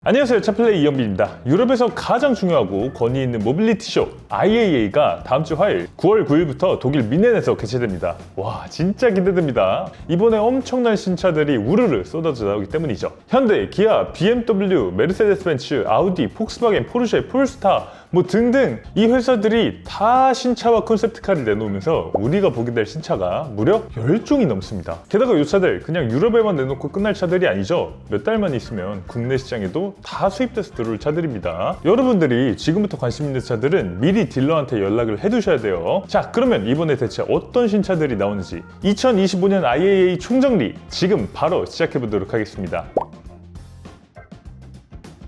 안녕하세요, 차플레이 이현빈입니다. 유럽에서 가장 중요하고 권위 있는 모빌리티 쇼 IAA가 다음 주 화요일 9월 9일부터 독일 미넨에서 개최됩니다. 와, 진짜 기대됩니다. 이번에 엄청난 신차들이 우르르 쏟아져 나오기 때문이죠. 현대, 기아, BMW, 메르세데스 벤츠, 아우디, 폭스바겐, 포르쉐, 폴스타 뭐 등등 이 회사들이 다 신차와 콘셉트카를 내놓으면서 우리가 보게 될 신차가 무려 10종이 넘습니다. 게다가 이 차들 그냥 유럽에만 내놓고 끝날 차들이 아니죠. 몇 달만 있으면 국내 시장에도 다 수입돼서 들어올 차들입니다. 여러분들이 지금부터 관심 있는 차들은 미리 딜러한테 연락을 해두셔야 돼요. 자, 그러면 이번에 대체 어떤 신차들이 나오는지 2025년 IAA 총정리 지금 바로 시작해보도록 하겠습니다.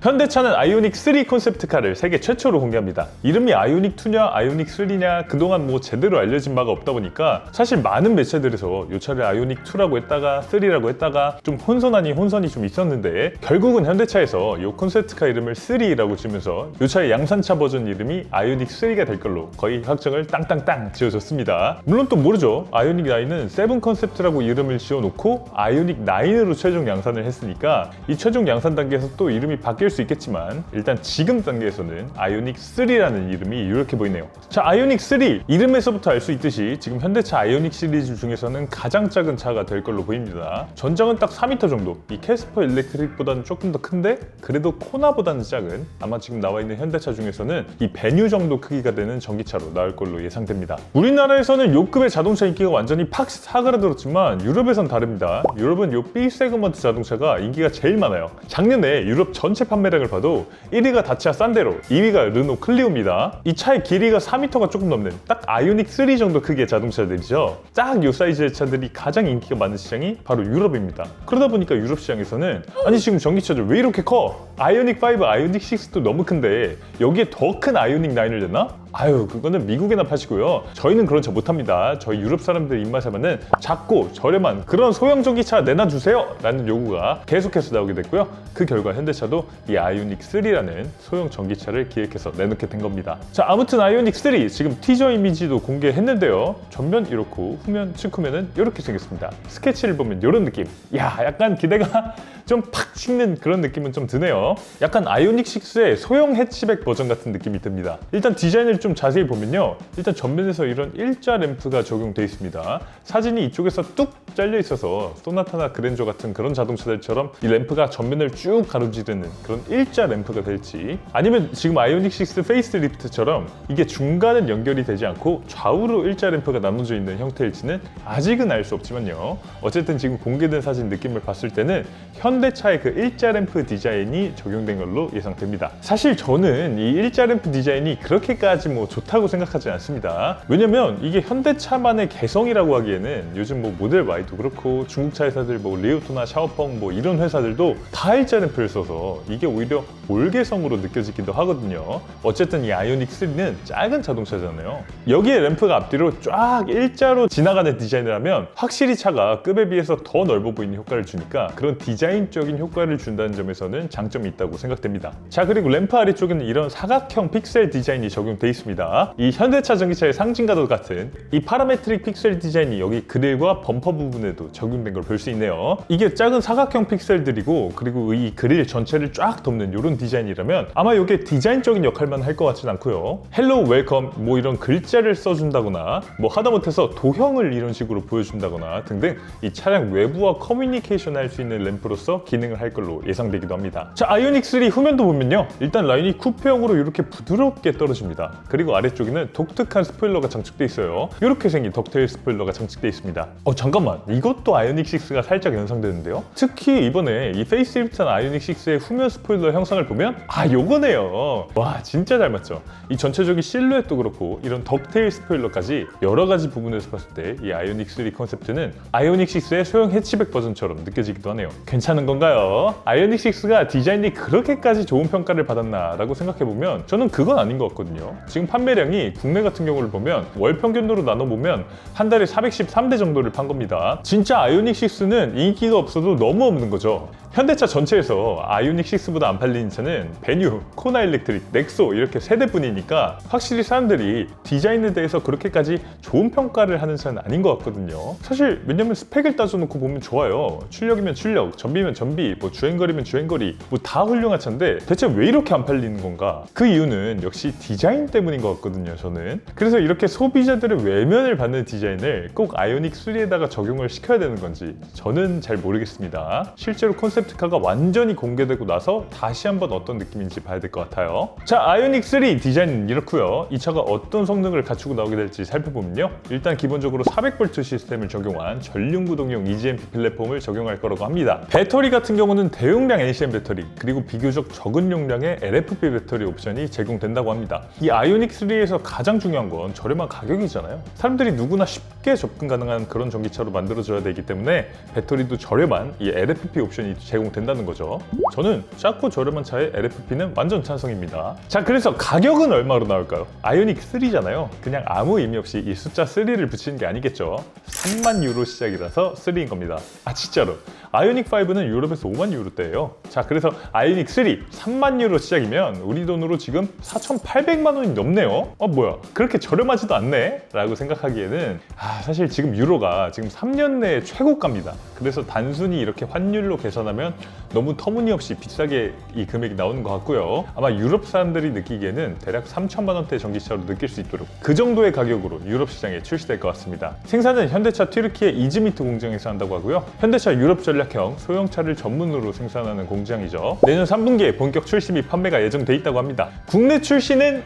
현대차는 아이오닉 3 콘셉트카를 세계 최초로 공개합니다. 이름이 아이오닉 2냐 아이오닉 3냐 그동안 뭐 제대로 알려진 바가 없다 보니까 사실 많은 매체들에서 이 차를 아이오닉 2라고 했다가 3라고 했다가 좀 혼선 아닌 혼선이 좀 있었는데 결국은 현대차에서 이 콘셉트카 이름을 3라고 지면서 이 차의 양산차 버전 이름이 아이오닉 3가 될 걸로 거의 확정을 땅땅땅 지어줬습니다. 물론 또 모르죠. 아이오닉 9은 7 컨셉트라고 이름을 지어놓고 아이오닉 9으로 최종 양산을 했으니까 이 최종 양산 단계에서 또 이름이 바뀔 수 있겠지만 일단 지금 단계에서는 아이오닉 3라는 이름이 이렇게 보이네요. 자, 아이오닉 3 이름에서부터 알 수 있듯이 지금 현대차 아이오닉 시리즈 중에서는 가장 작은 차가 될 걸로 보입니다. 전장은 딱 4m 정도. 이 캐스퍼 일렉트릭보다는 조금 더 큰데 그래도 코나보다는 작은 아마 지금 나와 있는 현대차 중에서는 이 베뉴 정도 크기가 되는 전기차로 나올 걸로 예상됩니다. 우리나라에서는 요 급의 자동차 인기가 완전히 팍 사그라들었지만 유럽에선 다릅니다. 유럽은 요 B 세그먼트 자동차가 인기가 제일 많아요. 작년에 유럽 전체 판매량을 봐도 1위가 다치아 산데로, 2위가 르노 클리오입니다. 이 차의 길이가 4m가 조금 넘는 딱 아이오닉 3 정도 크기의 자동차들이죠. 딱 이 사이즈의 차들이 가장 인기가 많은 시장이 바로 유럽입니다. 그러다 보니까 유럽 시장에서는 아니 지금 전기차들 왜 이렇게 커? 아이오닉 5, 아이오닉 6도 너무 큰데 여기에 더 큰 아이오닉 9을 냈나? 아유, 그거는 미국에나 파시고요. 저희는 그런 차 못합니다. 저희 유럽 사람들 입맛에 맞는 작고 저렴한 그런 소형 전기차 내놔주세요! 라는 요구가 계속해서 나오게 됐고요. 그 결과 현대차도 이 아이오닉 3라는 소형 전기차를 기획해서 내놓게 된 겁니다. 자, 아무튼 아이오닉 3 지금 티저 이미지도 공개했는데요. 전면 이렇고 후면 측후면은 이렇게 생겼습니다. 스케치를 보면 이런 느낌. 야, 약간 기대가 좀 팍 찍는 그런 느낌은 좀 드네요. 약간 아이오닉 6의 소형 해치백 버전 같은 느낌이 듭니다. 일단 디자인을 좀 자세히 보면요. 일단 전면에서 이런 일자 램프가 적용되어 있습니다. 사진이 이쪽에서 뚝 잘려 있어서 소나타나 그랜저 같은 그런 자동차들처럼 이 램프가 전면을 쭉 가로지르는 그런 일자 램프가 될지 아니면 지금 아이오닉 6 페이스리프트처럼 이게 중간은 연결이 되지 않고 좌우로 일자 램프가 나눠져 있는 형태일지는 아직은 알 수 없지만요. 어쨌든 지금 공개된 사진 느낌을 봤을 때는 현대차의 그 일자 램프 디자인이 적용된 걸로 예상됩니다. 사실 저는 이 일자 램프 디자인이 그렇게까지 뭐 좋다고 생각하지 않습니다. 왜냐면 이게 현대차만의 개성이라고 하기에는 요즘 뭐 모델 Y도 그렇고 중국차 회사들 뭐 리오토나 샤오펑 뭐 이런 회사들도 다 일자 램프를 써서 이게 오히려 몰개성으로 느껴지기도 하거든요. 어쨌든 이 아이오닉 3는 작은 자동차잖아요. 여기에 램프가 앞뒤로 쫙 일자로 지나가는 디자인을 하면 확실히 차가 급에 비해서 더 넓어 보이는 효과를 주니까 그런 디자인적인 효과를 준다는 점에서는 장점이 있다고 생각됩니다. 자, 그리고 램프 아래쪽에는 이런 사각형 픽셀 디자인이 적용돼 있습니다. 이 현대차 전기차의 상징과도 같은 이 파라메트릭 픽셀 디자인이 여기 그릴과 범퍼 부분에도 적용된 걸 볼 수 있네요. 이게 작은 사각형 픽셀들이고 그리고 이 그릴 전체를 쫙 덮는 이런 디자인이라면 아마 이게 디자인적인 역할만 할 것 같진 않고요. 헬로우 웰컴 뭐 이런 글자를 써준다거나 뭐 하다못해서 도형을 이런 식으로 보여준다거나 등등 이 차량 외부와 커뮤니케이션 할 수 있는 램프로서 기능을 할 걸로 예상되기도 합니다. 자, 아이오닉 3 후면도 보면요. 일단 라인이 쿠페형으로 이렇게 부드럽게 떨어집니다. 그리고 아래쪽에는 독특한 스포일러가 장착돼 있어요. 이렇게 생긴 덕테일 스포일러가 장착돼 있습니다. 잠깐만, 이것도 아이오닉 6가 살짝 연상되는데요. 특히 이번에 이 페이스리프트한 아이오닉 6의 후면 스포일러 형상을 보면 요거네요. 와, 진짜 잘 맞죠? 이 전체적인 실루엣도 그렇고 이런 덕테일 스포일러까지 여러 가지 부분에서 봤을 때 이 아이오닉 3 컨셉트는 아이오닉 6의 소형 해치백 버전처럼 느껴지기도 하네요. 괜찮은 건가요? 아이오닉 6가 디자인이 그렇게까지 좋은 평가를 받았나 라고 생각해보면 저는 그건 아닌 것 같거든요. 지금 판매량이 국내 같은 경우를 보면 월 평균으로 나눠보면 한 달에 413대 정도를 판 겁니다. 진짜 아이오닉 6는 인기가 없어도 너무 없는 거죠. 현대차 전체에서 아이오닉 6보다 안 팔리는 차는 베뉴, 코나 일렉트릭, 넥소 이렇게 세 대뿐이니까 확실히 사람들이 디자인에 대해서 그렇게까지 좋은 평가를 하는 차는 아닌 것 같거든요. 사실 왜냐면 스펙을 따져놓고 보면 좋아요. 출력이면 출력, 전비면 전비, 뭐 주행거리면 주행거리 뭐 다 훌륭한 차인데 대체 왜 이렇게 안 팔리는 건가? 그 이유는 역시 디자인 때문인 것 같거든요, 저는. 그래서 이렇게 소비자들의 외면을 받는 디자인을 꼭 아이오닉 3에다가 적용을 시켜야 되는 건지 저는 잘 모르겠습니다. 실제로 콘셉트카가 완전히 공개되고 나서 다시 한번 어떤 느낌인지 봐야 될 것 같아요. 자, 아이오닉 3 디자인은 이렇고요. 이 차가 어떤 성능을 갖추고 나오게 될지 살펴보면요. 일단 기본적으로 400V 시스템을 적용한 전륜구동용 EGMP 플랫폼을 적용할 거라고 합니다. 배터리 같은 경우는 대용량 NCM 배터리 그리고 비교적 적은 용량의 LFP 배터리 옵션이 제공된다고 합니다. 이 아이오닉 3에서 가장 중요한 건 저렴한 가격이잖아요. 사람들이 누구나 쉽게 접근 가능한 그런 전기차로 만들어져야 되기 때문에 배터리도 저렴한 이 LFP 옵션이 제공된다는 거죠. 저는 작고 저렴한 차에 LFP는 완전 찬성입니다. 자, 그래서 가격은 얼마로 나올까요? 아이오닉 3잖아요. 그냥 아무 의미 없이 이 숫자 3를 붙이는 게 아니겠죠. 3만 유로 시작이라서 3인 겁니다. 아, 진짜로. 아이오닉 5는 유럽에서 5만 유로대예요. 자, 그래서 아이오닉 3 3만 유로 시작이면 우리 돈으로 지금 4,800만 원이 넘네요. 뭐야, 그렇게 저렴하지도 않네? 라고 생각하기에는 사실 지금 유로가 지금 3년 내에 최고가입니다. 그래서 단순히 이렇게 환율로 계산하면 너무 터무니없이 비싸게 이 금액이 나오는 것 같고요. 아마 유럽 사람들이 느끼기에는 대략 3천만 원대 전기차로 느낄 수 있도록 그 정도의 가격으로 유럽 시장에 출시될 것 같습니다. 생산은 현대차 튀르키예 이즈미트 공장에서 한다고 하고요. 현대차 유럽 전략형 소형차를 전문으로 생산하는 공장이죠. 내년 3분기에 본격 출시 및 판매가 예정돼 있다고 합니다. 국내 출시는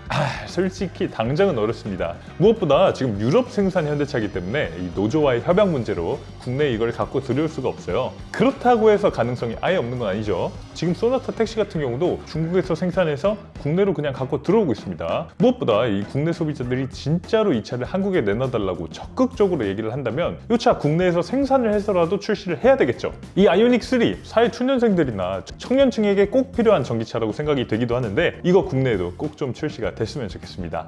솔직히 당장은 어렵습니다. 무엇보다 지금 유럽 생산 현대차이기 때문에 이 노조와의 협약 문제로 국내에 이걸 갖고 들여올 수가 없어요. 그렇다고 해서 가능성이 아예 없는 건 아니죠. 지금 소나타 택시 같은 경우도 중국에서 생산해서 국내로 그냥 갖고 들어오고 있습니다. 무엇보다 이 국내 소비자들이 진짜로 이 차를 한국에 내놔달라고 적극적으로 얘기를 한다면 이 차 국내에서 생산을 해서라도 출시를 해야 되겠죠. 이 아이오닉 3 사회 초년생들이나 청년층에게 꼭 필요한 전기차라고 생각이 되기도 하는데 이거 국내에도 꼭 좀 출시가 됐으면 좋겠습니다.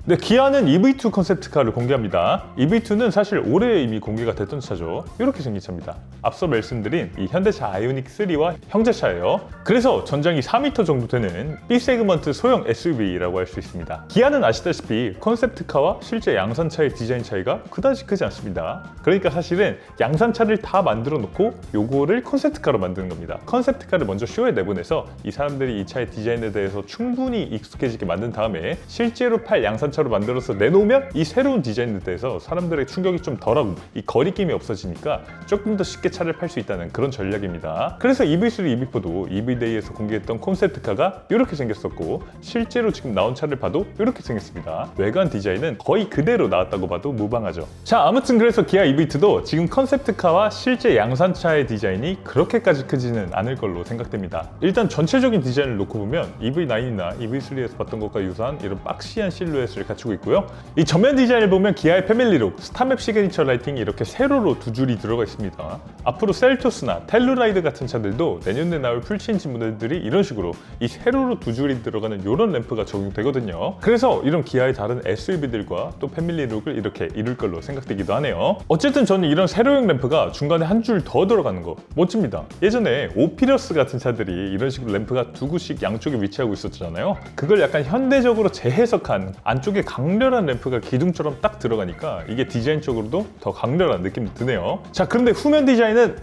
네, 기아는 EV2 컨셉트카를 공개합니다. EV2는 사실 올해 이미 공개가 됐던 차죠. 이렇게 생긴 차입니다. 앞서 말씀드린 이 현대차 아이오닉 3와 형제차예요. 그래서 전장이 4m 정도 되는 B 세그먼트 소형 SUV라고 할 수 있습니다. 기아는 아시다시피 컨셉트카와 실제 양산차의 디자인 차이가 그다지 크지 않습니다. 그러니까 사실은 양산차를 다 만들어 놓고 요거를 컨셉트카로 만드는 겁니다. 컨셉트카를 먼저 쇼에 내보내서 이 사람들이 이 차의 디자인에 대해서 충분히 익숙해지게 만든 다음에 실제로 팔 양산차 로 만들어서 내놓으면 이 새로운 디자인에 대해서 사람들의 충격이 좀 덜하고 이 거리낌이 없어지니까 조금 더 쉽게 차를 팔 수 있다는 그런 전략입니다. 그래서 EV3, EV4도 EV데이에서 공개했던 콘셉트카가 이렇게 생겼었고 실제로 지금 나온 차를 봐도 이렇게 생겼습니다. 외관 디자인은 거의 그대로 나왔다고 봐도 무방하죠. 자, 아무튼 그래서 기아 EV2도 지금 컨셉트카와 실제 양산차의 디자인이 그렇게까지 크지는 않을 걸로 생각됩니다. 일단 전체적인 디자인을 놓고 보면 EV9이나 EV3에서 봤던 것과 유사한 이런 박시한 실루엣을 갖추고 있고요. 이 전면 디자인을 보면 기아의 패밀리룩, 스타맵 시그니처 라이팅이 이렇게 세로로 두 줄이 들어가 있습니다. 앞으로 셀토스나 텔루라이드 같은 차들도 내년에 나올 풀체인지 모델들이 이런 식으로 이 세로로 두 줄이 들어가는 이런 램프가 적용되거든요. 그래서 이런 기아의 다른 SUV들과 또 패밀리룩을 이렇게 이룰 걸로 생각되기도 하네요. 어쨌든 저는 이런 세로형 램프가 중간에 한 줄 더 들어가는 거 멋집니다. 예전에 오피러스 같은 차들이 이런 식으로 램프가 두 구씩 양쪽에 위치하고 있었잖아요. 그걸 약간 현대적으로 재해석한 안쪽에 강렬한 램프가 기둥처럼 딱 들어가니까 이게 디자인적으로도 더 강렬한 느낌이 드네요. 자, 그런데 후면 디자인은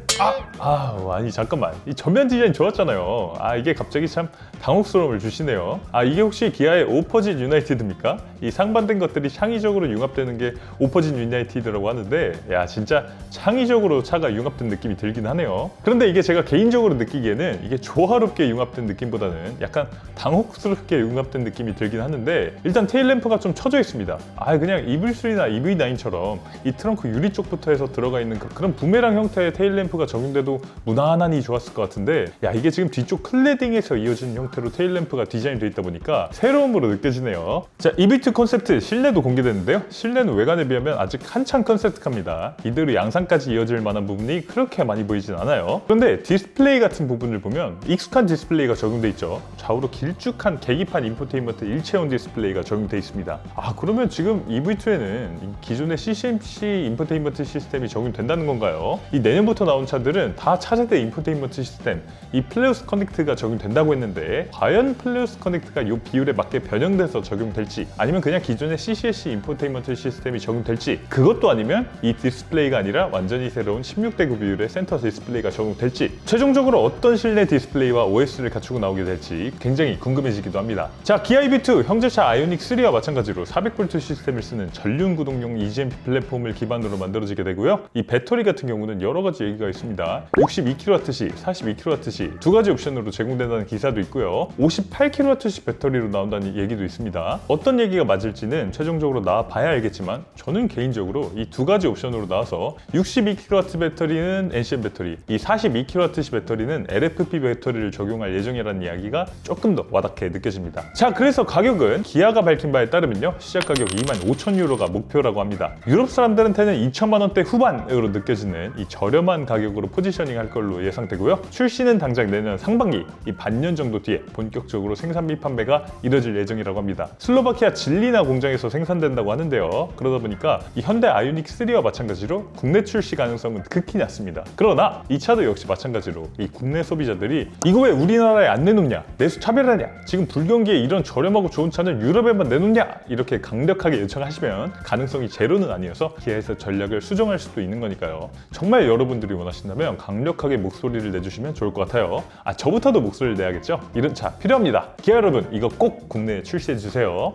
아니 잠깐만, 이 전면 디자인 좋았잖아요. 이게 갑자기 참 당혹스러움을 주시네요. 이게 혹시 기아의 오퍼진 유나이티드입니까? 이 상반된 것들이 창의적으로 융합되는 게 오퍼진 유나이티드라고 하는데 야, 진짜 창의적으로 차가 융합된 느낌이 들긴 하네요. 그런데 이게 제가 개인적으로 느끼기에는 이게 조화롭게 융합된 느낌보다는 약간 당혹스럽게 융합된 느낌이 들긴 하는데 일단 테일램프가 센터가 좀 처져 있습니다. 그냥 EV3나 EV9처럼 이 트렁크 유리 쪽부터 해서 들어가 있는 그런 부메랑 형태의 테일램프가 적용돼도 무난하니 좋았을 것 같은데, 이게 지금 뒤쪽 클레딩에서 이어진 형태로 테일램프가 디자인되어 있다 보니까 새로움으로 느껴지네요. 자, EV2 콘셉트 실내도 공개됐는데요. 실내는 외관에 비하면 아직 한참 컨셉트합니다. 이대로 양산까지 이어질 만한 부분이 그렇게 많이 보이진 않아요. 그런데 디스플레이 같은 부분을 보면 익숙한 디스플레이가 적용돼 있죠. 좌우로 길쭉한 계기판 인포테인먼트 일체형 디스플레이가 적용돼 있습니다. 그러면 지금 EV2에는 기존의 CCMC 인포테인먼트 시스템이 적용된다는 건가요? 이 내년부터 나온 차들은 다 차세대 인포테인먼트 시스템, 이 플레이오스 커넥트가 적용된다고 했는데, 과연 플레이오스 커넥트가 이 비율에 맞게 변형돼서 적용될지, 아니면 그냥 기존의 CCSC 인포테인먼트 시스템이 적용될지, 그것도 아니면 이 디스플레이가 아니라 완전히 새로운 16:9 비율의 센터 디스플레이가 적용될지, 최종적으로 어떤 실내 디스플레이와 OS를 갖추고 나오게 될지 굉장히 궁금해지기도 합니다. 자, 기아 EV2 형제차 아이오닉 3와 마찬가지로 400V 시스템을 쓰는 전륜 구동용 EGMP 플랫폼을 기반으로 만들어지게 되고요. 이 배터리 같은 경우는 여러 가지 얘기가 있습니다. 62kWh, 42kWh 두 가지 옵션으로 제공된다는 기사도 있고요. 58kWh 배터리로 나온다는 얘기도 있습니다. 어떤 얘기가 맞을지는 최종적으로 나와봐야 알겠지만, 저는 개인적으로 이 두 가지 옵션으로 나와서 62kW 배터리는 NCM 배터리, 이 42kWh 배터리는 LFP 배터리를 적용할 예정이라는 이야기가 조금 더 와닿게 느껴집니다. 자, 그래서 가격은 기아가 밝힌 바에 따르면요, 시작 가격 25,000유로가 목표라고 합니다. 유럽 사람들한테는 2천만 원대 후반으로 느껴지는 이 저렴한 가격으로 포지셔닝 할 걸로 예상되고요. 출시는 당장 내년 상반기, 이 반년 정도 뒤에 본격적으로 생산 및 판매가 이뤄질 예정이라고 합니다. 슬로바키아 질리나 공장에서 생산된다고 하는데요. 그러다 보니까 이 현대 아이오닉 3와 마찬가지로 국내 출시 가능성은 극히 낮습니다. 그러나 이 차도 역시 마찬가지로 이 국내 소비자들이 이거 왜 우리나라에 안 내놓냐, 내수 차별하냐, 지금 불경기에 이런 저렴하고 좋은 차는 유럽에만 내놓냐, 이렇게 강력하게 요청하시면 가능성이 제로는 아니어서 기아에서 전략을 수정할 수도 있는 거니까요. 정말 여러분들이 원하신다면 강력하게 목소리를 내주시면 좋을 것 같아요. 저부터도 목소리를 내야겠죠? 이런 차 필요합니다. 기아 여러분, 이거 꼭 국내에 출시해주세요.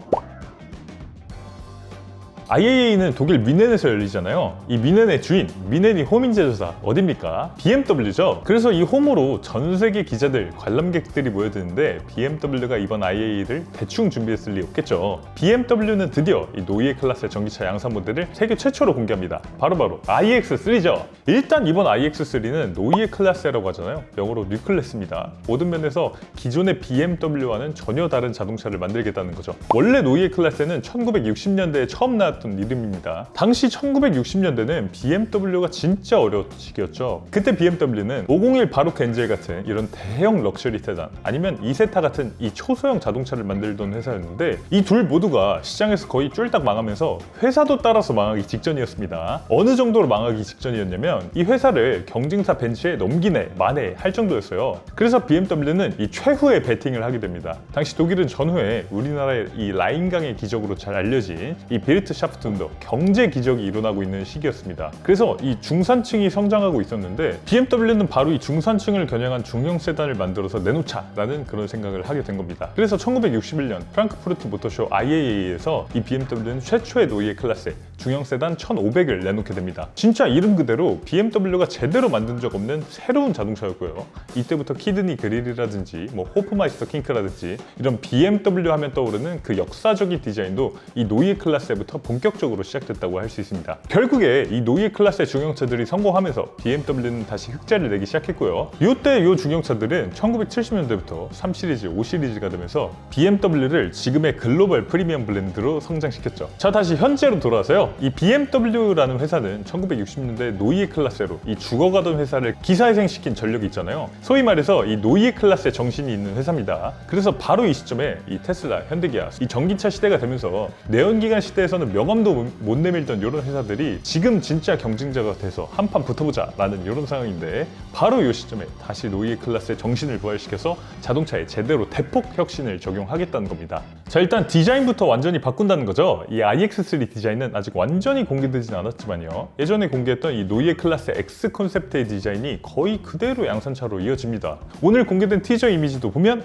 IAA는 독일 미넨에서 열리잖아요. 이 미넨의 주인, 미넨이 홈인 제조사 어딥니까? BMW죠. 그래서 이 홈으로 전 세계 기자들, 관람객들이 모여드는데 BMW가 이번 IAA를 대충 준비했을 리 없겠죠. BMW는 드디어 이 노이에 클래스의 전기차 양산 모델을 세계 최초로 공개합니다. 바로 iX3죠. 일단 이번 iX3는 노이에 클래스라고 하잖아요. 영어로 뉴클래스입니다. 모든 면에서 기존의 BMW와는 전혀 다른 자동차를 만들겠다는 거죠. 원래 노이에 클래스는 1960년대에 처음 나왔던 이름입니다. 당시 1960년대는 BMW가 진짜 어려웠던 시기였죠. 그때 BMW는 501 바로크 엔젤 같은 이런 대형 럭셔리 세단, 아니면 이세타 같은 이 초소형 자동차를 만들던 회사였는데, 이 둘 모두가 시장에서 거의 쫄딱 망하면서 회사도 따라서 망하기 직전이었습니다. 어느 정도로 망하기 직전이었냐면, 이 회사를 경쟁사 벤츠에 넘기네 마네 할 정도였어요. 그래서 BMW는 이 최후의 배팅을 하게 됩니다. 당시 독일은 전후에 우리나라의 이 라인강의 기적으로 잘 알려진 이 비르트 샤프트 운동, 경제 기적이 일어나고 있는 시기였습니다. 그래서 이 중산층이 성장하고 있었는데, BMW는 바로 이 중산층을 겨냥한 중형 세단을 만들어서 내놓자라는 그런 생각을 하게 된 겁니다. 그래서 1961년 프랑크푸르트 모터쇼 IAA에서 이 BMW는 최초의 노이에 클래스 중형 세단 1500을 내놓게 됩니다. 진짜 이름 그대로 BMW가 제대로 만든 적 없는 새로운 자동차였고요. 이때부터 키드니 그릴이라든지 호프마이스터 킹크라든지 이런 BMW 하면 떠오르는 그 역사적인 디자인도 이 노이에 클래스부터 본격적으로 시작됐다고 할 수 있습니다. 결국에 이 노이에 클래스의 중형차들이 성공하면서 BMW는 다시 흑자를 내기 시작했고요. 이때 이 중형차들은 1970년대부터 3시리즈, 5시리즈가 되면서 BMW를 지금의 글로벌 프리미엄 브랜드로 성장시켰죠. 자, 다시 현재로 돌아와서요. 이 BMW라는 회사는 1960년대 노이에 클래스로 이 죽어가던 회사를 기사회생시킨 전력이 있잖아요. 소위 말해서 이 노이에 클래스의 정신이 있는 회사입니다. 그래서 바로 이 시점에 이 테슬라, 현대기아, 이 전기차 시대가 되면서 내연기관 시대에서는 명함도 못 내밀던 이런 회사들이 지금 진짜 경쟁자가 돼서 한판 붙어보자 라는 이런 상황인데, 바로 이 시점에 다시 노이에 클래스의 정신을 부활시켜서 자동차에 제대로 대폭 혁신을 적용하겠다는 겁니다. 자, 일단 디자인부터 완전히 바꾼다는 거죠. 이 iX3 디자인은 아직 완전히 공개되진 않았지만요, 예전에 공개했던 이 노이에 클래스 X 콘셉트의 디자인이 거의 그대로 양산차로 이어집니다. 오늘 공개된 티저 이미지도 보면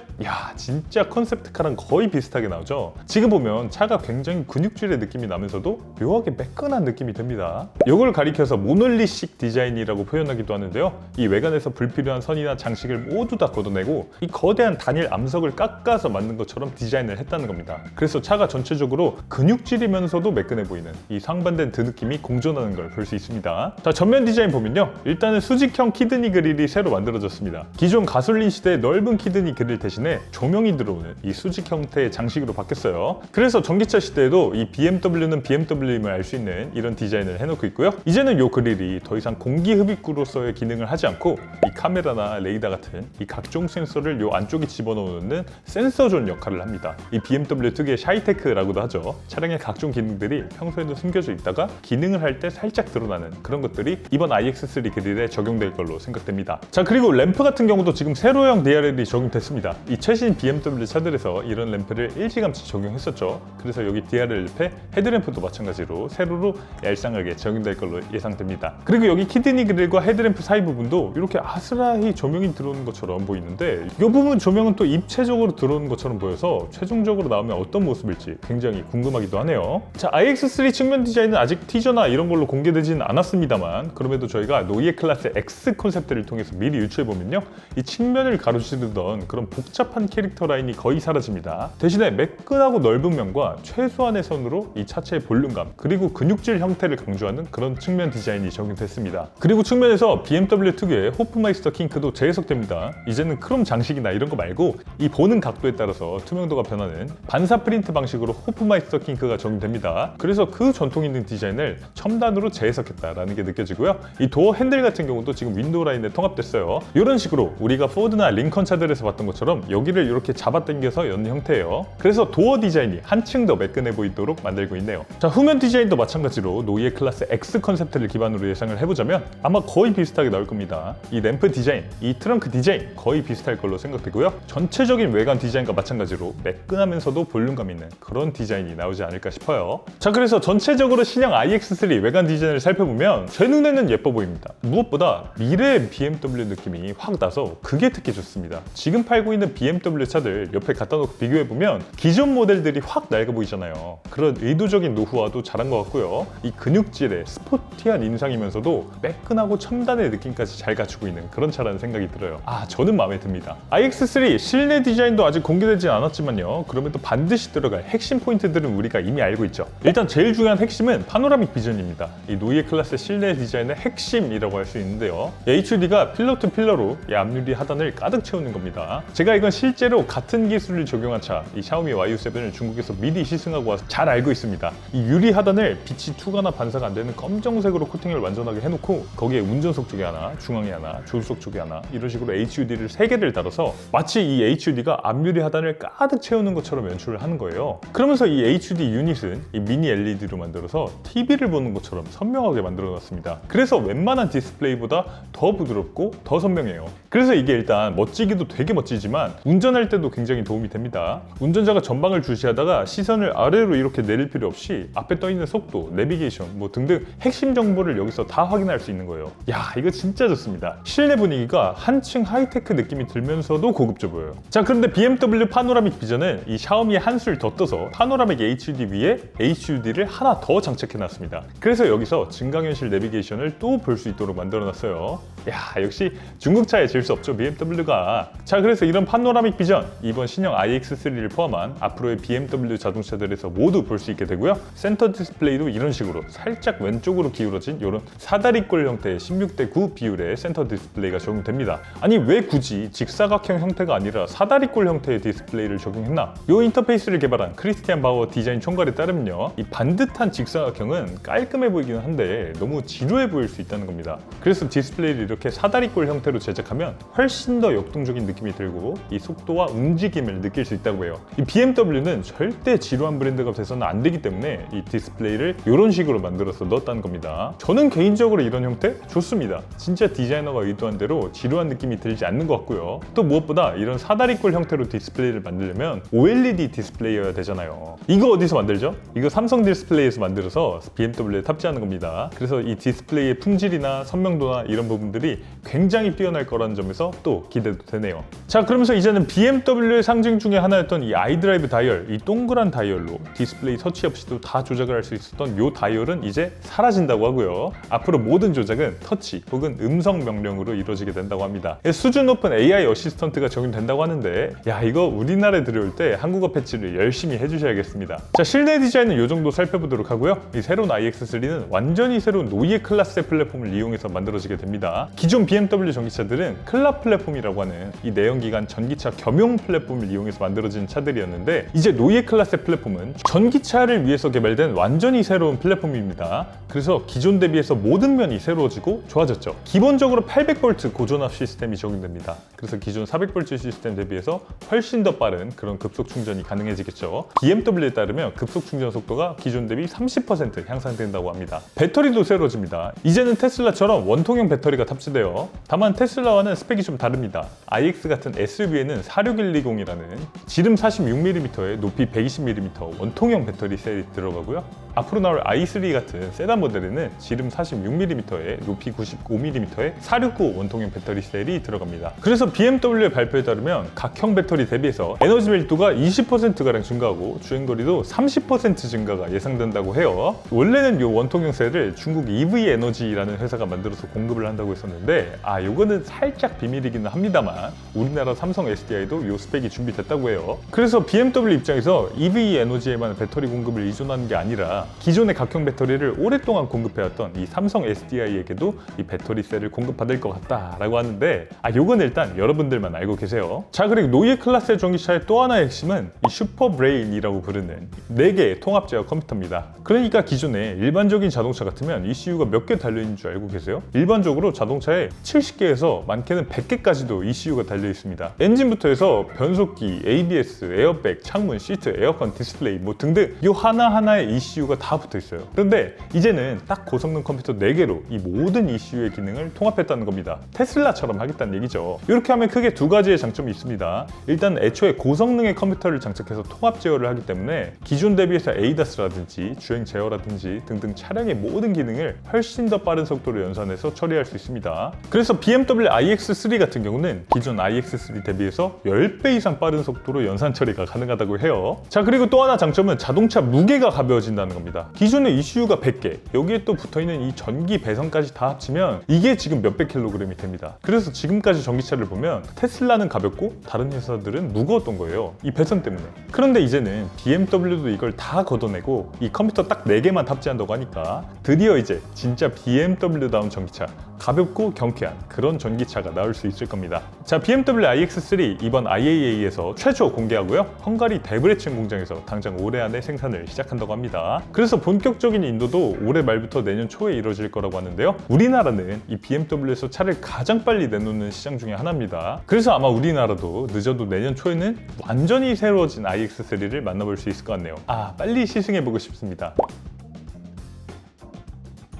진짜 컨셉트카랑 거의 비슷하게 나오죠. 지금 보면 차가 굉장히 근육질의 느낌이 나면서 나면서도 묘하게 매끈한 느낌이 듭니다. 이걸 가리켜서 모놀리식 디자인이라고 표현하기도 하는데요. 이 외관에서 불필요한 선이나 장식을 모두 다 걷어내고 이 거대한 단일 암석을 깎아서 만든 것처럼 디자인을 했다는 겁니다. 그래서 차가 전체적으로 근육질이면서도 매끈해 보이는 이 상반된 드 느낌이 공존하는 걸 볼 수 있습니다. 자, 전면 디자인 보면요, 일단은 수직형 키드니 그릴이 새로 만들어졌습니다. 기존 가솔린 시대의 넓은 키드니 그릴 대신에 조명이 들어오는 이 수직 형태의 장식으로 바뀌었어요. 그래서 전기차 시대에도 이 BMW는 BMW임을 알 수 있는 이런 디자인을 해놓고 있고요. 이제는 이 그릴이 더 이상 공기 흡입구로서의 기능을 하지 않고 이 카메라나 레이더 같은 이 각종 센서를 이 안쪽에 집어넣는 센서존 역할을 합니다. 이 BMW 특유의 샤이테크라고도 하죠. 차량의 각종 기능들이 평소에도 숨겨져 있다가 기능을 할 때 살짝 드러나는 그런 것들이 이번 iX3 그릴에 적용될 걸로 생각됩니다. 자, 그리고 램프 같은 경우도 지금 세로형 DRL이 적용됐습니다. 이 최신 BMW 차들에서 이런 램프를 일찌감치 적용했었죠. 그래서 여기 DRL 옆에 헤드램프도 마찬가지로 세로로 얄쌍하게 적용될 걸로 예상됩니다. 그리고 여기 키드니 그릴과 헤드램프 사이 부분도 이렇게 아스라히 조명이 들어오는 것처럼 보이는데 이 부분 조명은 또 입체적으로 들어오는 것처럼 보여서 최종적으로 나오면 어떤 모습일지 굉장히 궁금하기도 하네요. 자, iX3 측면 디자인은 아직 티저나 이런 걸로 공개되지는 않았습니다만 그럼에도 저희가 노이에 클래스 X 콘셉트를 통해서 미리 유추해보면요, 이 측면을 가로지르던 그런 복잡한 캐릭터 라인이 거의 사라집니다. 대신에 매끈하고 넓은 면과 최소한의 선으로 이 차체의 볼륨감 그리고 근육질 형태를 강조하는 그런 측면 디자인이 적용됐습니다. 그리고 측면에서 BMW 특유의 호프마이스터 킹크도 재해석됩니다. 이제는 크롬 장식이나 이런 거 말고 이 보는 각도에 따라서 투명도가 변하는 반사 프린트 방식으로 호프마이스터 킹크가 적용됩니다. 그래서 그 전통 있는 디자인을 첨단으로 재해석했다라는 게 느껴지고요. 이 도어 핸들 같은 경우도 지금 윈도우 라인에 통합됐어요. 이런 식으로 우리가 포드나 링컨 차들에서 봤던 것처럼 여기를 이렇게 잡아당겨서 여는 형태예요. 그래서 도어 디자인이 한층 더 매끈해 보이도록 만들고 있네요. 자, 후면 디자인도 마찬가지로 노이에 클래스 X 컨셉트를 기반으로 예상을 해보자면 아마 거의 비슷하게 나올 겁니다. 이 램프 디자인, 이 트렁크 디자인 거의 비슷할 걸로 생각되고요. 전체적인 외관 디자인과 마찬가지로 매끈하면서도 볼륨감 있는 그런 디자인이 나오지 않을까 싶어요. 자, 그래서 전체적으로 신형 iX3 외관 디자인을 살펴보면 제 눈에는 예뻐 보입니다. 무엇보다 미래의 BMW 느낌이 확 나서 그게 특히 좋습니다. 지금 팔고 있는 BMW 차들 옆에 갖다 놓고 비교해보면 기존 모델들이 확 낡아 보이잖아요. 그런 의도적인 노후화도 잘한 것 같고요. 이 근육질의 스포티한 인상이면서도 매끈하고 첨단의 느낌까지 잘 갖추고 있는 그런 차라는 생각이 들어요. 아, 저는 마음에 듭니다. iX3 실내 디자인도 아직 공개되지 않았지만요, 그럼에도 반드시 들어갈 핵심 포인트들은 우리가 이미 알고 있죠. 일단 제일 중요한 핵심은 파노라믹 비전입니다. 이 노이에 클래스 실내 디자인의 핵심이라고 할 수 있는데요, HUD가 필러 투 필러로 이 앞유리 하단을 가득 채우는 겁니다. 제가 이건 실제로 같은 기술을 적용한 차, 이 샤오미 YU7을 중국에서 미리 시승하고 와서 잘 알고 있습니다. 이 유리 하단을 빛이 투과나 반사가 안 되는 검정색으로 코팅을 완전하게 해놓고 거기에 운전석 쪽에 하나, 중앙에 하나, 조수석 쪽에 하나 이런 식으로 HUD를 3개를 달아서 마치 이 HUD가 앞유리 하단을 가득 채우는 것처럼 연출을 하는 거예요. 그러면서 이 HUD 유닛은 이 미니 LED로 만들어서 TV를 보는 것처럼 선명하게 만들어놨습니다. 그래서 웬만한 디스플레이보다 더 부드럽고 더 선명해요. 그래서 이게 일단 멋지기도 되게 멋지지만 운전할 때도 굉장히 도움이 됩니다. 운전자가 전방을 주시하다가 시선을 아래로 이렇게 내릴 필요 없이 앞에 떠있는 속도, 내비게이션 뭐 등등 핵심 정보를 여기서 다 확인할 수 있는 거예요. 야, 이거 진짜 좋습니다. 실내 분위기가 한층 하이테크 느낌이 들면서도 고급져 보여요. 자, 그런데 BMW 파노라믹 비전은 이 샤오미의 한술 더 떠서 파노라믹 HUD 위에 HUD를 하나 더 장착해놨습니다. 그래서 여기서 증강현실 내비게이션을 또 볼 수 있도록 만들어놨어요. 야, 역시 중국차에 질 수 없죠, BMW가. 자, 그래서 이런 파노라믹 비전, 이번 신형 iX3를 포함한 앞으로의 BMW 자동차들에서 모두 볼 수 있게 되고요. 센터 디스플레이도 이런 식으로 살짝 왼쪽으로 기울어진 이런 사다리꼴 형태의 16:9 비율의 센터 디스플레이가 적용됩니다. 아니, 왜 굳이 직사각형 형태가 아니라 사다리꼴 형태의 디스플레이를 적용했나? 이 인터페이스를 개발한 크리스티안 바우어 디자인 총괄에 따르면요, 이 반듯한 직사각형은 깔끔해 보이기는 한데 너무 지루해 보일 수 있다는 겁니다. 그래서 디스플레이를 이렇게 사다리꼴 형태로 제작하면 훨씬 더 역동적인 느낌이 들고 이 속도와 움직임을 느낄 수 있다고 해요. 이 BMW는 절대 지루한 브랜드가 돼서는 안 되기 때문에 이 디스플레이를 이런 식으로 만들어서 넣었다는 겁니다. 저는 개인적으로 이런 형태 좋습니다. 진짜 디자이너가 의도한 대로 지루한 느낌이 들지 않는 것 같고요. 또 무엇보다 이런 사다리꼴 형태로 디스플레이를 만들려면 OLED 디스플레이여야 되잖아요. 이거 어디서 만들죠? 이거 삼성 디스플레이에서 만들어서 BMW에 탑재하는 겁니다. 그래서 이 디스플레이의 품질이나 선명도나 이런 부분들이 기능들이 굉장히 뛰어날 거라는 점에서 또 기대도 되네요. 자, 그러면서 이제는 BMW의 상징 중에 하나였던 이 iDrive 다이얼, 이 동그란 다이얼로 디스플레이 터치 없이도 다 조작을 할 수 있었던 이 다이얼은 이제 사라진다고 하고요. 앞으로 모든 조작은 터치 혹은 음성 명령으로 이루어지게 된다고 합니다. 수준 높은 AI 어시스턴트가 적용된다고 하는데, 야, 이거 우리나라에 들어올 때 한국어 패치를 열심히 해주셔야겠습니다. 자, 실내 디자인은 이 정도 살펴보도록 하고요. 이 새로운 iX3는 완전히 새로운 노이에 클래스의 플랫폼을 이용해서 만들어지게 됩니다. 기존 BMW 전기차들은 클럽 플랫폼이라고 하는 이 내연기관 전기차 겸용 플랫폼을 이용해서 만들어진 차들이었는데, 이제 노이에 클래스의 플랫폼은 전기차를 위해서 개발된 완전히 새로운 플랫폼입니다. 그래서 기존 대비해서 모든 면이 새로워지고 좋아졌죠. 기본적으로 800V 고전압 시스템이 적용됩니다. 그래서 기존 400V 시스템 대비해서 훨씬 더 빠른 그런 급속 충전이 가능해지겠죠. BMW에 따르면 급속 충전 속도가 기존 대비 30% 향상된다고 합니다. 배터리도 새로워집니다. 이제는 테슬라처럼 원통형 배터리가 탑재돼요. 다만 테슬라와는 스펙이 좀 다릅니다. iX 같은 SUV에는 46120이라는 지름 46mm에 높이 120mm 원통형 배터리 셀이 들어가고요. 앞으로 나올 i3 같은 세단 모델에는 지름 46mm에 높이 95mm의 469 원통형 배터리 셀이 들어갑니다. 그래서 BMW의 발표에 따르면 각형 배터리 대비해서 에너지 밀도가 20%가량 증가하고 주행거리도 30% 증가가 예상된다고 해요. 원래는 이 원통형 셀을 중국 EV 에너지라는 회사가 만들어서 공급을 한다고 했었는데, 요거는 살짝 비밀이기는 합니다만 우리나라 삼성 SDI도 이 스펙이 준비됐다고 해요. 그래서 BMW 입장에서 EV 에너지에만 배터리 공급을 의존하는 게 아니라 기존의 각형 배터리를 오랫동안 공급해왔던 이 삼성 SDI에게도 이 배터리 셀을 공급받을 것 같다라고 하는데, 요건 일단 여러분들만 알고 계세요. 자, 그리고 노이에 클래스의 전기차의 또 하나의 핵심은 이 슈퍼브레인이라고 부르는 4개의 통합 제어 컴퓨터입니다. 그러니까 기존에 일반적인 자동차 같으면 ECU가 몇 개 달려있는 줄 알고 계세요? 일반적으로 자동차에 70개에서 많게는 100개까지도 ECU가 달려있습니다. 엔진부터 해서 변속기, ABS, 에어백, 창문, 시트, 에어컨, 디스플레이 등등 이 하나하나의 ECU가 다 붙어있어요. 그런데 이제는 딱 고성능 컴퓨터 4개로 이 모든 ECU의 기능을 통합했다는 겁니다. 테슬라처럼 하겠다는 얘기죠. 이렇게 하면 크게 두 가지의 장점이 있습니다. 일단 애초에 고성능의 컴퓨터를 장착해서 통합 제어를 하기 때문에 기존 대비해서 ADAS라든지 주행 제어라든지 등등 차량의 모든 기능을 훨씬 더 빠른 속도로 연산해서 처리할 수 있습니다. 그래서 BMW iX3 같은 경우는 기존 iX3 대비해서 10배 이상 빠른 속도로 연산 처리가 가능하다고 해요. 자, 그리고 또 하나 장점은 자동차 무게가 가벼워진다는 겁니다. 기존의 ECU가 100개, 여기에 또 붙어있는 이 전기 배선까지 다 합치면 이게 지금 몇백 킬로그램이 됩니다. 그래서 지금까지 전기차를 보면 테슬라는 가볍고 다른 회사들은 무거웠던 거예요. 이 배선 때문에. 그런데 이제는 BMW도 이걸 다 걷어내고 이 컴퓨터 딱 4개만 탑재한다고 하니까 드디어 이제 진짜 BMW다운 전기차, 가볍고 경쾌한 그런 전기차가 나올 수 있을 겁니다. 자, BMW iX3 이번 IAA에서 최초 공개하고요. 헝가리 데브레첸 공장에서 당장 올해 안에 생산을 시작한다고 합니다. 그래서 본격적인 인도도 올해 말부터 내년 초에 이루어질 거라고 하는데요. 우리나라는 이 BMW에서 차를 가장 빨리 내놓는 시장 중에 하나입니다. 그래서 아마 우리나라도 늦어도 내년 초에는 완전히 새로워진 iX3를 만나볼 수 있을 것 같네요. 빨리 시승해보고 싶습니다.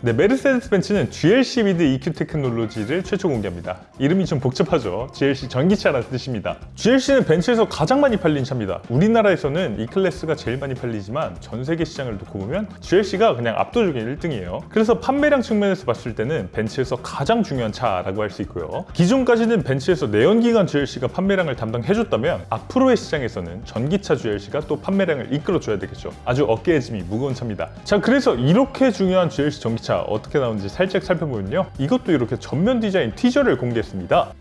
네, 메르세데스 벤츠는 GLC with EQ 테크놀로지를 최초 공개합니다. 이름이 좀 복잡하죠. GLC 전기차라는 뜻입니다. GLC는 벤츠에서 가장 많이 팔린 차입니다. 우리나라에서는 E 클래스가 제일 많이 팔리지만 전 세계 시장을 놓고 보면 GLC가 그냥 압도적인 1등이에요. 그래서 판매량 측면에서 봤을 때는 벤츠에서 가장 중요한 차라고 할 수 있고요. 기존까지는 벤츠에서 내연기관 GLC가 판매량을 담당해줬다면 앞으로의 시장에서는 전기차 GLC가 또 판매량을 이끌어줘야 되겠죠. 아주 어깨의 짐이 무거운 차입니다. 자, 그래서 이렇게 중요한 GLC 전기차 어떻게 나오는지 살짝 살펴보면요, 이것도 이렇게 전면 디자인 티저를 공개했습니다.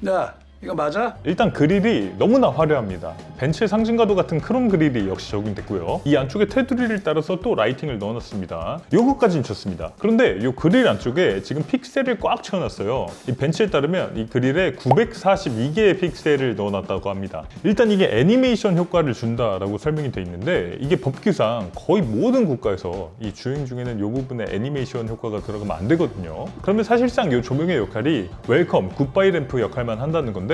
야, 이거 맞아? 일단 그릴이 너무나 화려합니다. 벤츠의 상징과도 같은 크롬 그릴이 역시 적용됐고요. 이 안쪽에 테두리를 따라서 또 라이팅을 넣어놨습니다. 요거까지는 좋습니다. 그런데 이 그릴 안쪽에 지금 픽셀을 꽉 채워놨어요. 이 벤츠에 따르면 이 그릴에 942개의 픽셀을 넣어놨다고 합니다. 일단 이게 애니메이션 효과를 준다라고 설명이 돼 있는데, 이게 법규상 거의 모든 국가에서 이 주행 중에는 이 부분에 애니메이션 효과가 들어가면 안 되거든요. 그러면 사실상 이 조명의 역할이 웰컴, 굿바이 램프 역할만 한다는 건데,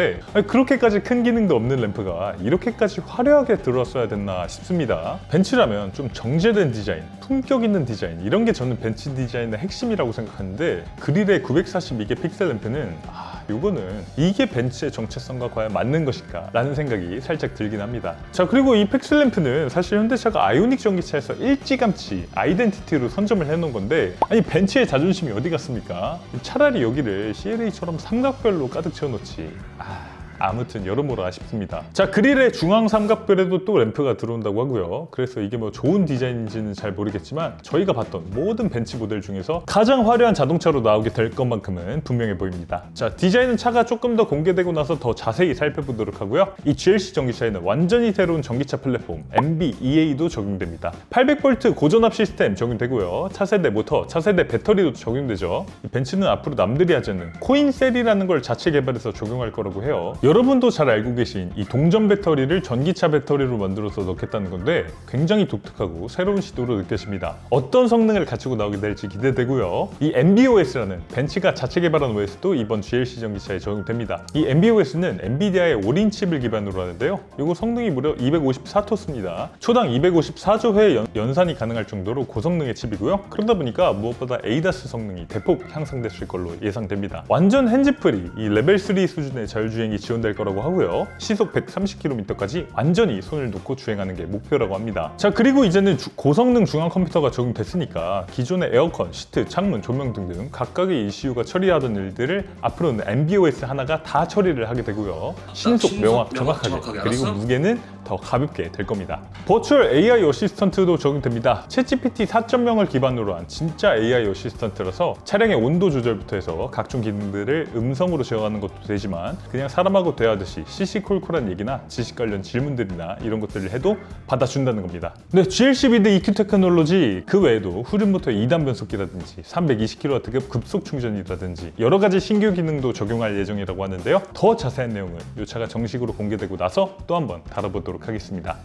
그렇게까지 큰 기능도 없는 램프가 이렇게까지 화려하게 들어왔어야 됐나 싶습니다. 벤츠라면 좀 정제된 디자인, 품격 있는 디자인, 이런 게 저는 벤츠 디자인의 핵심이라고 생각하는데, 그릴에 942개 픽셀 램프는 요거는 이게 벤츠의 정체성과 과연 맞는 것일까 라는 생각이 살짝 들긴 합니다. 자, 그리고 이 팩슬램프는 사실 현대차가 아이오닉 전기차에서 일찌감치 아이덴티티로 선점을 해놓은 건데, 아니 벤츠의 자존심이 어디 갔습니까? 차라리 여기를 CLA처럼 삼각별로 가득 채워놓지. 아무튼 여러모로 아쉽습니다. 자, 그릴의 중앙 삼각별에도 또 램프가 들어온다고 하고요. 그래서 이게 뭐 좋은 디자인인지는 잘 모르겠지만 저희가 봤던 모든 벤츠 모델 중에서 가장 화려한 자동차로 나오게 될 것만큼은 분명해 보입니다. 자, 디자인은 차가 조금 더 공개되고 나서 더 자세히 살펴보도록 하고요. 이 GLC 전기차에는 완전히 새로운 전기차 플랫폼 MB-EA도 적용됩니다. 800V 고전압 시스템 적용되고요. 차세대 모터, 차세대 배터리도 적용되죠. 이 벤츠는 앞으로 남들이 하지 않는 코인셀이라는 걸 자체 개발해서 적용할 거라고 해요. 여러분도 잘 알고 계신 이 동전 배터리를 전기차 배터리로 만들어서 넣겠다는 건데 굉장히 독특하고 새로운 시도로 느껴집니다. 어떤 성능을 갖추고 나오게 될지 기대되고요. 이 MB.OS라는 벤츠가 자체 개발한 OS도 이번 GLC 전기차에 적용됩니다. 이 MB.OS는 엔비디아의 오린 칩을 기반으로 하는데요. 이거 성능이 무려 254토스입니다. 초당 254조 회 연산이 가능할 정도로 고성능의 칩이고요. 그러다 보니까 무엇보다 ADAS 성능이 대폭 향상됐을 걸로 예상됩니다. 완전 핸즈프리, 이 레벨 3 수준의 자율주행이 지원될 거라고 하고요. 시속 130km까지 완전히 손을 놓고 주행하는 게 목표라고 합니다. 자, 그리고 이제는 고성능 중앙 컴퓨터가 적용됐으니까 기존의 에어컨, 시트, 창문, 조명 등등 각각의 ECU가 처리하던 일들을 앞으로는 MB.OS 하나가 다 처리를 하게 되고요. 신속, 명확, 정확하게, 그리고 무게는 더 가볍게 될 겁니다. 버추얼 AI 어시스턴트도 적용됩니다. 챗GPT 4.0을 기반으로 한 진짜 AI 어시스턴트라서 차량의 온도 조절부터 해서 각종 기능들을 음성으로 제어하는 것도 되지만 그냥 사람하고 대화하듯이 시시콜콜한 얘기나 지식 관련 질문들이나 이런 것들을 해도 받아준다는 겁니다. 네, GLC 비드 EQ 테크놀로지 그 외에도 후륜모터 2단 변속기라든지 320kW 급속 충전이라든지 여러 가지 신규 기능도 적용할 예정이라고 하는데요. 더 자세한 내용은 이 차가 정식으로 공개되고 나서 또 한번 다뤄보도록 하겠습니다.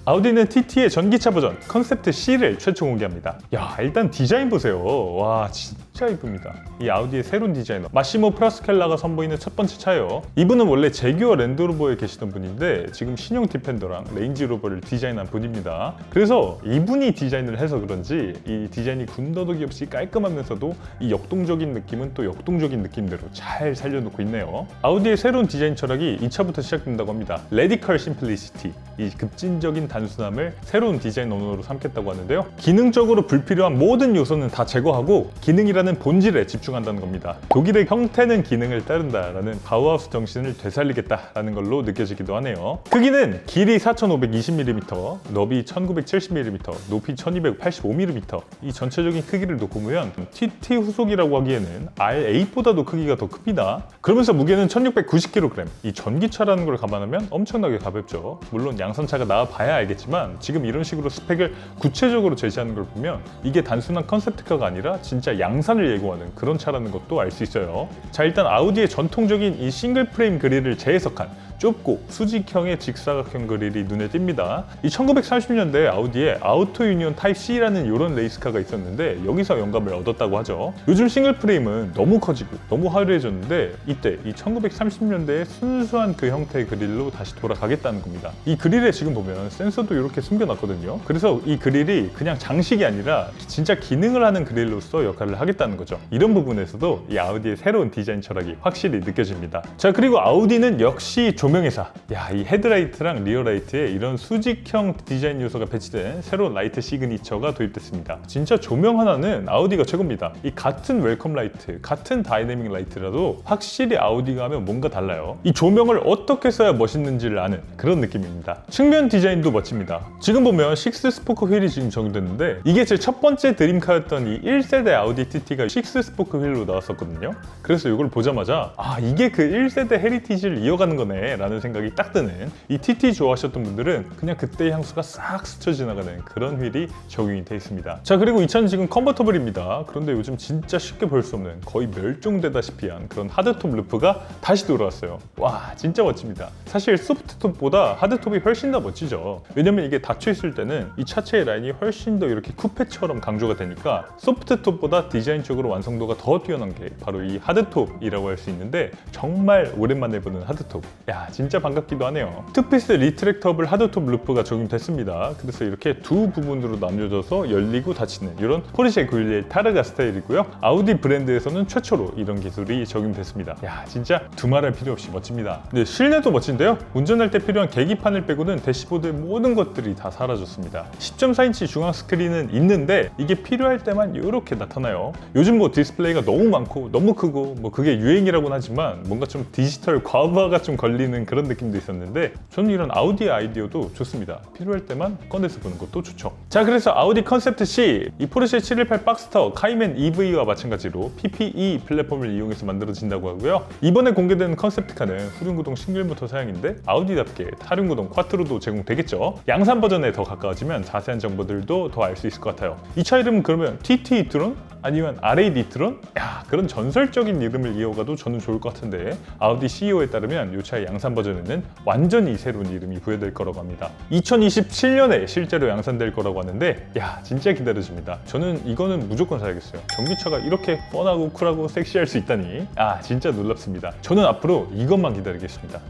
아우디는 TT의 전기차 버전 컨셉트 C를 최초 공개합니다. 야, 일단 디자인 보세요. 와, 진짜 이쁩니다. 이 아우디의 새로운 디자이너 마시모 프라스켈라가 선보이는 첫 번째 차예요. 이분은 원래 제규어 랜드로버에 계시던 분인데 지금 신형 디펜더랑 레인지로버를 디자인한 분입니다. 그래서 이분이 디자인을 해서 그런지 이 디자인이 군더더기 없이 깔끔하면서도 이 역동적인 느낌은 또 역동적인 느낌대로 잘 살려놓고 있네요. 아우디의 새로운 디자인 철학이 이 차부터 시작된다고 합니다. Radical Simplicity, 이 급진적인 단순함을 새로운 디자인 언어로 삼겠다고 하는데요. 기능적으로 불필요한 모든 요소는 다 제거하고 기능이라는 본질에 집중한다는 겁니다. 독일의 형태는 기능을 따른다라는 바우하우스 정신을 되살리겠다라는 걸로 느껴지기도 하네요. 크기는 길이 4520mm, 너비 1970mm, 높이 1285mm. 이 전체적인 크기를 놓고 보면 TT 후속이라고 하기에는 R8보다도 크기가 더 큽니다. 그러면서 무게는 1690kg. 이 전기차라는 걸 감안하면 엄청나게 가볍죠. 물론 양산차가 나와봐야 알겠지만 지금 이런 식으로 스펙을 구체적으로 제시하는 걸 보면 이게 단순한 컨셉트카가 아니라 진짜 양산을 예고하는 그런 차라는 것도 알 수 있어요. 자, 일단 아우디의 전통적인 이 싱글 프레임 그릴을 재해석한 좁고 수직형의 직사각형 그릴이 눈에 띕니다. 이 1930년대 아우디에 아우토 유니온 타입 C라는 이런 레이스카가 있었는데 여기서 영감을 얻었다고 하죠. 요즘 싱글 프레임은 너무 커지고 너무 화려해졌는데 이때 이 1930년대의 순수한 그 형태의 그릴로 다시 돌아가겠다는 겁니다. 이 그릴에 지금 보면 센서도 이렇게 숨겨놨거든요. 그래서 이 그릴이 그냥 장식이 아니라 진짜 기능을 하는 그릴로서 역할을 하겠다는 거죠. 이런 부분에서도 이 아우디의 새로운 디자인 철학이 확실히 느껴집니다. 자, 그리고 아우디는 역시 조명회사. 야, 이 헤드라이트랑 리어라이트에 이런 수직형 디자인 요소가 배치된 새로운 라이트 시그니처가 도입됐습니다. 진짜 조명 하나는 아우디가 최고입니다. 이 같은 웰컴 라이트, 같은 다이내믹 라이트라도 확실히 아우디가 하면 뭔가 달라요. 이 조명을 어떻게 써야 멋있는지를 아는 그런 느낌입니다. 측면 디자인도 멋집니다. 지금 보면 6스포크 휠이 지금 적용됐는데 이게 제 첫 번째 드림카였던 이 1세대 아우디 TT가 6스포크 휠로 나왔었거든요. 그래서 이걸 보자마자 아, 이게 그 1세대 헤리티지를 이어가는 거네 라는 생각이 딱 드는, 이 TT 좋아하셨던 분들은 그냥 그때의 향수가 싹 스쳐 지나가는 그런 휠이 적용이 되어 있습니다. 자, 그리고 이 차는 지금 컨버터블입니다. 그런데 요즘 진짜 쉽게 볼 수 없는 거의 멸종되다시피 한 그런 하드톱 루프가 다시 돌아왔어요. 와, 진짜 멋집니다. 사실 소프트톱보다 하드톱이 훨씬 더 멋지죠. 왜냐면 이게 닫혀있을 때는 이 차체의 라인이 훨씬 더 이렇게 쿠페처럼 강조가 되니까 소프트톱보다 디자인적으로 완성도가 더 뛰어난 게 바로 이 하드톱이라고 할 수 있는데 정말 오랜만에 보는 하드톱. 야, 야 진짜 반갑기도 하네요. 투피스 리트랙터블 하드톱 루프가 적용됐습니다. 그래서 이렇게 두 부분으로 나뉘어져서 열리고 닫히는 이런 포르쉐 911 타르가 스타일이고요. 아우디 브랜드에서는 최초로 이런 기술이 적용됐습니다. 야 진짜 두말할 필요 없이 멋집니다. 네, 실내도 멋진데요. 운전할 때 필요한 계기판을 빼고는 대시보드의 모든 것들이 다 사라졌습니다. 10.4인치 중앙 스크린은 있는데 이게 필요할 때만 이렇게 나타나요. 요즘 뭐 디스플레이가 너무 많고 너무 크고 뭐 그게 유행이라고는 하지만 뭔가 좀 디지털 과부하가 좀 걸리는 그런 느낌도 있었는데 저는 이런 아우디의 아이디어도 좋습니다. 필요할 때만 꺼내서 보는 것도 좋죠. 자, 그래서 아우디 컨셉트 C, 이 포르쉐 718 박스터 카이맨 EV와 마찬가지로 PPE 플랫폼을 이용해서 만들어진다고 하고요. 이번에 공개된 컨셉트카는 후륜구동 싱글모터 사양인데 아우디답게 타륜구동 쿼트로도 제공되겠죠. 양산 버전에 더 가까워지면 자세한 정보들도 더 알 수 있을 것 같아요. 이 차 이름은 그러면 TT e-tron? 아니면 RAD e-tron? 야, 그런 전설적인 이름을 이어가도 저는 좋을 것 같은데 아우디 CEO에 따르면 이 차의 양산 버전에는 완전히 새로운 이름이 부여될 거라고 합니다. 2027년에 실제로 양산될 거라고 하는데 야 진짜 기다려집니다. 저는 이거는 무조건 사야겠어요. 전기차가 이렇게 뻔하고 쿨하고 섹시할 수 있다니 아 진짜 놀랍습니다. 저는 앞으로 이것만 기다리겠습니다.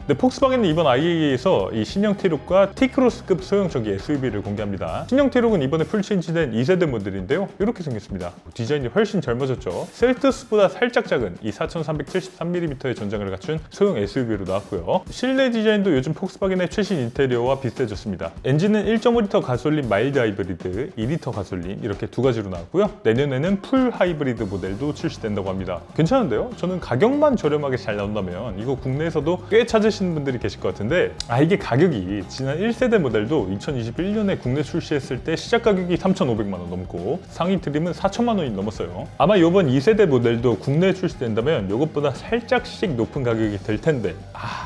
네, 폭스바겐은 이번 IAA에서 이 신형 T-Roc과 T-Cross급 소형 전기 SUV를 공개합니다. 신형 T-Roc은 이번에 풀체인지된 2세대 모델인데요. 이렇게 생겼습니다. 디자인이 훨씬 젊어졌죠. 셀토스보다 살짝 작은 이 4373mm의 전장을 갖춘 소형 SUV로 나왔고요. 실내 디자인도 요즘 폭스바겐의 최신 인테리어와 비슷해졌습니다. 엔진은 1.5L 가솔린 마일드 하이브리드, 2L 가솔린 이렇게 두 가지로 나왔고요. 내년에는 풀 하이브리드 모델도 출시된다고 합니다. 괜찮은데요? 저는 가격만 저렴하게 잘 나온다면 이거 국내에서도 꽤 찾으시는 분들이 계실 것 같은데 이게 가격이 지난 1세대 모델도 2021년에 국내 출시했을 때 시작 가격이 3,500만 원 넘고 상위 트림은 4천만 원이 넘었어요. 아마 이번 2세대 모델도 국내에 출시된다면 이것보다 살짝씩 높은 가격이 될 텐데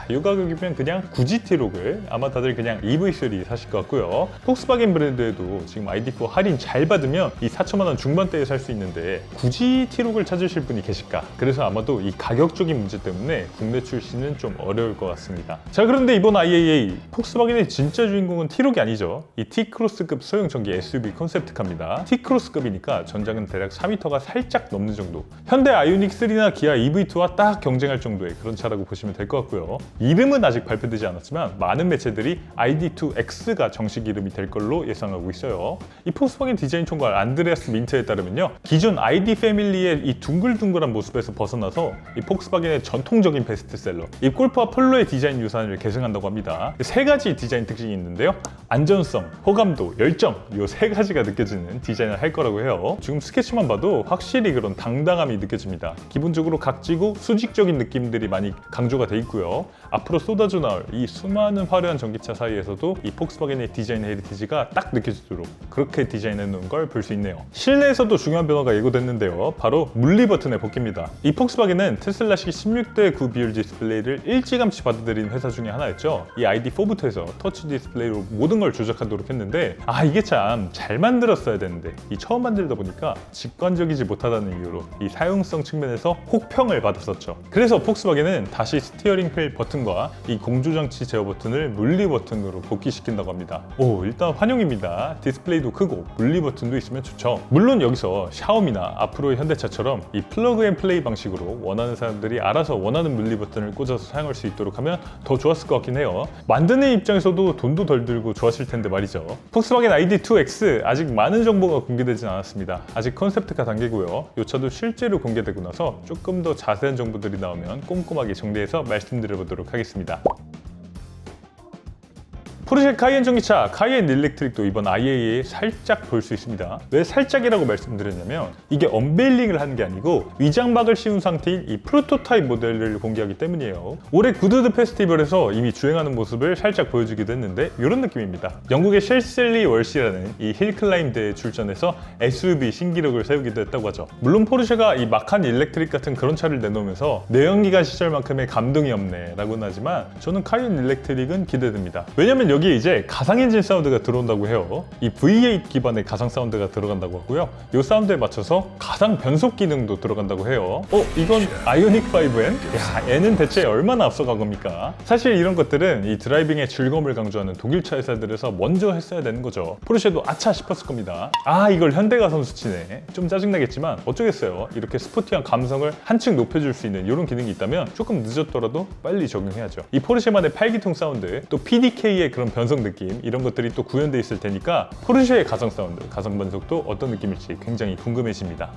이 가격이면 그냥 굳이 T-Roc을 아마 다들 그냥 EV3 사실 것 같고요. 폭스바겐 브랜드에도 지금 ID4 할인 잘 받으면 이 4천만 원 중반대에 살 수 있는데 굳이 T-Roc을 찾으실 분이 계실까? 그래서 아마도 이 가격적인 문제 때문에 국내 출시는 좀 어려울 것 같습니다. 자, 그런데 이번 IAA 폭스바겐의 진짜 주인공은 T-Roc이 아니죠. 이 T-Cross급 소형 전기 SUV 컨셉트카입니다. T-Cross급이니까 전장은 대략 4m가 살짝 넘는 정도. 현대 아이오닉 3나 기아 EV2와 딱 경쟁할 정도의 그런 차라고 보시면 될 것 같고요. 이름은 아직 발표되지 않았지만 많은 매체들이 ID2X가 정식 이름이 될 걸로 예상하고 있어요. 이 폭스바겐 디자인 총괄 안드레아스 민트에 따르면요, 기존 ID 패밀리의 이 둥글둥글한 모습에서 벗어나서 이 폭스바겐의 전통적인 베스트셀러 이 골프와 폴로의 디자인 유산을 계승한다고 합니다. 세 가지 디자인 특징이 있는데요. 안전성, 호감도, 열정 이 세 가지가 느껴지는 디자인을 할 거라고 해요. 지금 스케치만 봐도 확실히 그런 당당함이 느껴집니다. 기본적으로 각지고 수직적인 느낌들이 많이 강조가 돼 있고요. 앞으로 쏟아져 나올 이 수많은 화려한 전기차 사이에서도 이 폭스바겐의 디자인 헤리티지가 딱 느껴지도록 그렇게 디자인해 놓은 걸 볼 수 있네요. 실내에서도 중요한 변화가 예고됐는데요. 바로 물리 버튼의 복귀입니다. 이 폭스바겐은 테슬라식 16:9 비율 디스플레이를 일찌감치 받아들인 회사 중에 하나였죠. 이 ID4부터 해서 터치 디스플레이로 모든 걸 조작하도록 했는데 이게 참 잘 만들었어야 되는데 이 처음 만들다 보니까 직관적이지 못하다는 이유로 이 사용성 측면에서 혹평을 받았었죠. 그래서 폭스바겐은 다시 스티어링 휠 버튼과 이 공조장치 제어 버튼을 물리 버튼으로 복귀시킨다고 합니다. 일단 환영입니다. 디스플레이도 크고 물리 버튼도 있으면 좋죠. 물론 여기서 샤오미나 앞으로의 현대차처럼 이 플러그 앤 플레이 방식으로 원하는 사람들이 알아서 원하는 물리 버튼을 꽂아서 사용할 수 있도록 하면 더 좋았을 것 같긴 해요. 만드는 입장에서도 돈도 덜 들고 좋았을 텐데 말이죠. 폭스바겐 ID2X 아직 많은 정보가 공개되진 않았습니다. 아직 컨셉트카 단계고요. 이 차도 실제로 공개되고 나서 조금 더 자세한 정보들이 나오면 꼼꼼하게 정리해서 말씀드려보도록 하겠습니다. 포르쉐 카이엔 전기차 카이엔 일렉트릭도 이번 IAA에 살짝 볼 수 있습니다. 왜 살짝이라고 말씀드렸냐면 이게 언베일링을 하는 게 아니고 위장막을 씌운 상태인 이 프로토타입 모델을 공개하기 때문이에요. 올해 구드드 페스티벌에서 이미 주행하는 모습을 살짝 보여주기도 했는데 이런 느낌입니다. 영국의 쉘셀리 월시라는 이 힐클라임 대회에 출전해서 SUV 신기록을 세우기도 했다고 하죠. 물론 포르쉐가 이 마칸 일렉트릭 같은 그런 차를 내놓으면서 내연기관 시절만큼의 감동이 없네 라고는 하지만 저는 카이엔 일렉트릭은 기대됩니다. 왜냐면 여기 여기에 이제 가상 엔진 사운드가 들어온다고 해요. 이 V8 기반의 가상 사운드가 들어간다고 하고요. 이 사운드에 맞춰서 가상 변속 기능도 들어간다고 해요. 이건 아이오닉 5N? 야, N은 대체 얼마나 앞서간 겁니까? 사실 이런 것들은 이 드라이빙의 즐거움을 강조하는 독일차 회사들에서 먼저 했어야 되는 거죠. 포르쉐도 아차 싶었을 겁니다. 이걸 현대가 선수치네. 좀 짜증나겠지만 어쩌겠어요. 이렇게 스포티한 감성을 한층 높여줄 수 있는 이런 기능이 있다면 조금 늦었더라도 빨리 적용해야죠. 이 포르쉐만의 8기통 사운드, 또 PDK의 그런 변속 느낌, 이런 것들이 또 구현돼 있을 테니까 포르쉐의 가상 사운드, 가상 변속도 어떤 느낌일지 굉장히 궁금해집니다.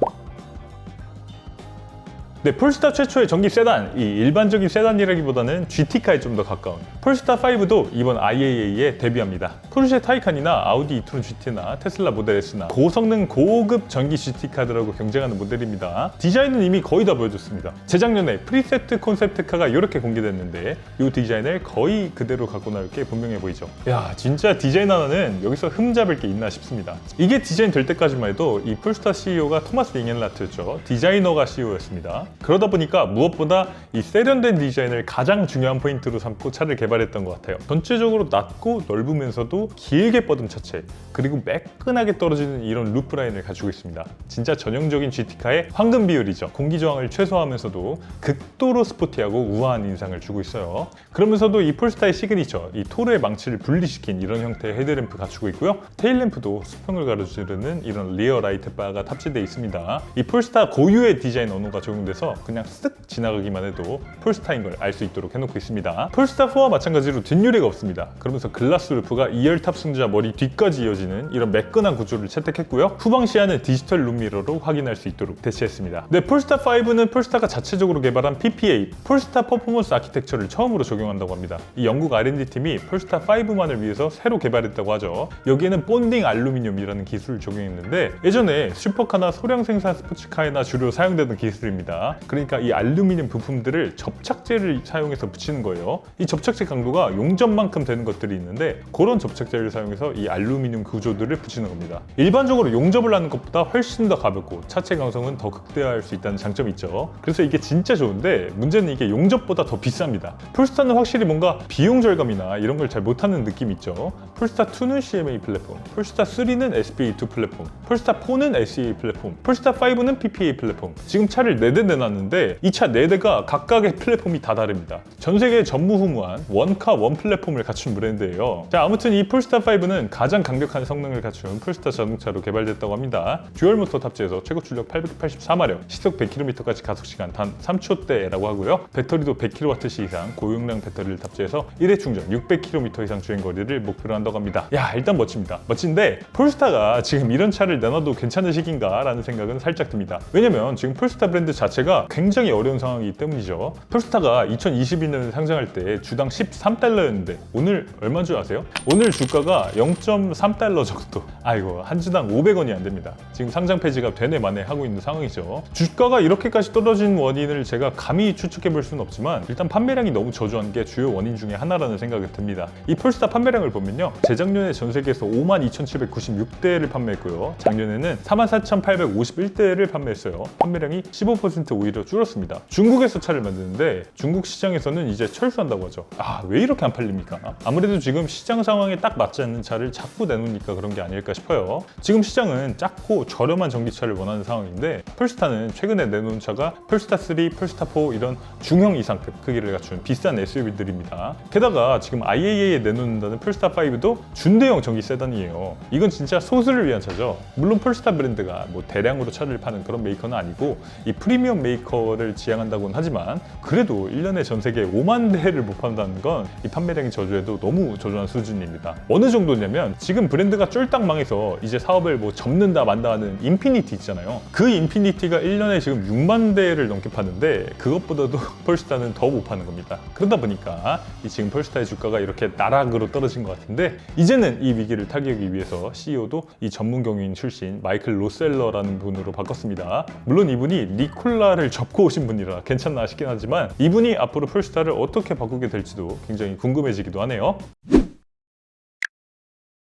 네, 폴스타 최초의 전기 세단, 이 일반적인 세단이라기보다는 GT카에 좀 더 가까운 폴스타5도 이번 IAA에 데뷔합니다. 포르쉐 타이칸이나 아우디 이트론 GT나 테슬라 모델 S나 고성능 고급 전기 GT카들하고 경쟁하는 모델입니다. 디자인은 이미 거의 다 보여줬습니다. 재작년에 프리세트 콘셉트카가 이렇게 공개됐는데 이 디자인을 거의 그대로 갖고 나올 게 분명해 보이죠. 야, 진짜 디자인 하나는 여기서 흠잡을 게 있나 싶습니다. 이게 디자인 될 때까지만 해도 이 폴스타 CEO가 토마스 잉엘라트였죠. 디자이너가 CEO였습니다. 그러다 보니까 무엇보다 이 세련된 디자인을 가장 중요한 포인트로 삼고 차를 개발했던 것 같아요. 전체적으로 낮고 넓으면서도 길게 뻗은 차체, 그리고 매끈하게 떨어지는 이런 루프 라인을 가지고 있습니다. 진짜 전형적인 GT카의 황금 비율이죠. 공기 저항을 최소화하면서도 극도로 스포티하고 우아한 인상을 주고 있어요. 그러면서도 이 폴스타의 시그니처, 이 토르의 망치를 분리시킨 이런 형태의 헤드램프 갖추고 있고요. 테일램프도 수평을 가로지르는 이런 리어 라이트 바가 탑재되어 있습니다. 이 폴스타 고유의 디자인 언어가 적용돼서 그냥 쓱 지나가기만 해도 폴스타인 걸 알 수 있도록 해놓고 있습니다. 폴스타4와 마찬가지로 뒷유리가 없습니다. 그러면서 글라스 루프가 2열 탑승자 머리 뒤까지 이어지는 이런 매끈한 구조를 채택했고요. 후방 시야는 디지털 룸미러로 확인할 수 있도록 대체했습니다. 네, 폴스타5는 폴스타가 자체적으로 개발한 PPA, 폴스타 퍼포먼스 아키텍처를 처음으로 적용한다고 합니다. 이 영국 R&D팀이 폴스타5만을 위해서 새로 개발했다고 하죠. 여기에는 본딩 알루미늄이라는 기술을 적용했는데 예전에 슈퍼카나 소량 생산 스포츠카에나 주로 사용되는 기술입니다. 그러니까 이 알루미늄 부품들을 접착제를 사용해서 붙이는 거예요. 이 접착제 강도가 용접만큼 되는 것들이 있는데 그런 접착제를 사용해서 이 알루미늄 구조들을 붙이는 겁니다. 일반적으로 용접을 하는 것보다 훨씬 더 가볍고 차체 강성은 더 극대화할 수 있다는 장점이 있죠. 그래서 이게 진짜 좋은데 문제는 이게 용접보다 더 비쌉니다. 폴스타는 확실히 뭔가 비용 절감이나 이런 걸 잘 못하는 느낌이 있죠. 폴스타2는 CMA 플랫폼, 폴스타3는 SPA2 플랫폼, 폴스타4는 SEA 플랫폼, 폴스타5는 PPA 플랫폼. 지금 차를 4대 내놨는데 이 차 4대가 각각의 플랫폼이 다 다릅니다. 전 세계에 전무후무한 원카 원 플랫폼을 갖춘 브랜드예요. 자, 아무튼 이 폴스타5는 가장 강력한 성능을 갖춘 폴스타 자동차로 개발됐다고 합니다. 듀얼 모터 탑재해서 최고 출력 884마력, 시속 100km까지 가속시간 단 3초대라고 하고요. 배터리도 100kWh 이상 고용량 배터리를 탑재해서 1회 충전 600km 이상 주행거리를 목표로 한다고 합니다. 야, 일단 멋집니다. 멋진데 폴스타가 지금 이런 차를 내놔도 괜찮은 시기인가 라는 생각은 살짝 듭니다. 왜냐면 지금 폴스타 브랜드 자체가 굉장히 어려운 상황이기 때문이죠. 폴스타가 2021년에 상장할 때 주당 13달러였는데 오늘 얼마인 줄 아세요? 오늘 주가가 0.3달러 정도. 아이고, 한 주당 500원이 안 됩니다. 지금 상장 폐지가 되네 마네 하고 있는 상황이죠. 주가가 이렇게까지 떨어진 원인을 제가 감히 추측해 볼 수는 없지만 일단 판매량이 너무 저조한 게 주요 원인 중에 하나라는 생각이 듭니다. 이 폴스타 판매량을 보면요, 재작년에 전 세계에서 52,796대를 판매했고요, 작년에는 44,851대를 판매했어요. 판매량이 15% 오히려 줄었습니다. 중국에서 차를 만드는데 중국 시장에서는 이제 철수한다고 하죠. 왜 이렇게 안 팔립니까? 아무래도 지금 시장 상황에 딱 맞지 않는 차를 자꾸 내놓으니까 그런 게 아닐까 싶어요. 지금 시장은 작고 저렴한 전기차를 원하는 상황인데 폴스타는 최근에 내놓은 차가 폴스타3, 폴스타4 이런 중형 이상급 크기를 갖춘 비싼 SUV들입니다. 게다가 지금 IAA에 내놓는다는 폴스타5도 준대형 전기 세단이에요. 이건 진짜 소수를 위한 차죠. 물론 폴스타 브랜드가 뭐 대량으로 차를 파는 그런 메이커는 아니고 이 프리미엄 메이커를 지향한다고는 하지만 그래도 1년에 전 세계에 5만 대를 못 판다는 건 이 판매량이 저조해도 너무 저조한 수준입니다. 어느 정도냐면 지금 브랜드가 쫄딱 망해서 이제 사업을 뭐 접는다 만다 하는 인피니티 있잖아요. 그 인피니티가 1년에 지금 6만 대를 넘게 파는데 그것보다도 폴스타는 더 못 파는 겁니다. 그러다 보니까 이 지금 폴스타의 주가가 이렇게 나락으로 떨어진 것 같은데 이제는 이 위기를 타개하기 위해서 CEO도 이 전문 경유인 출신 마이클 로셀러라는 분으로 바꿨습니다. 물론 이분이 니콜라를 접고 오신 분이라 괜찮나 싶긴 하지만 이분이 앞으로 폴스타를 어떻게 바꾸게 될지도 굉장히 궁금해지기도 하네요.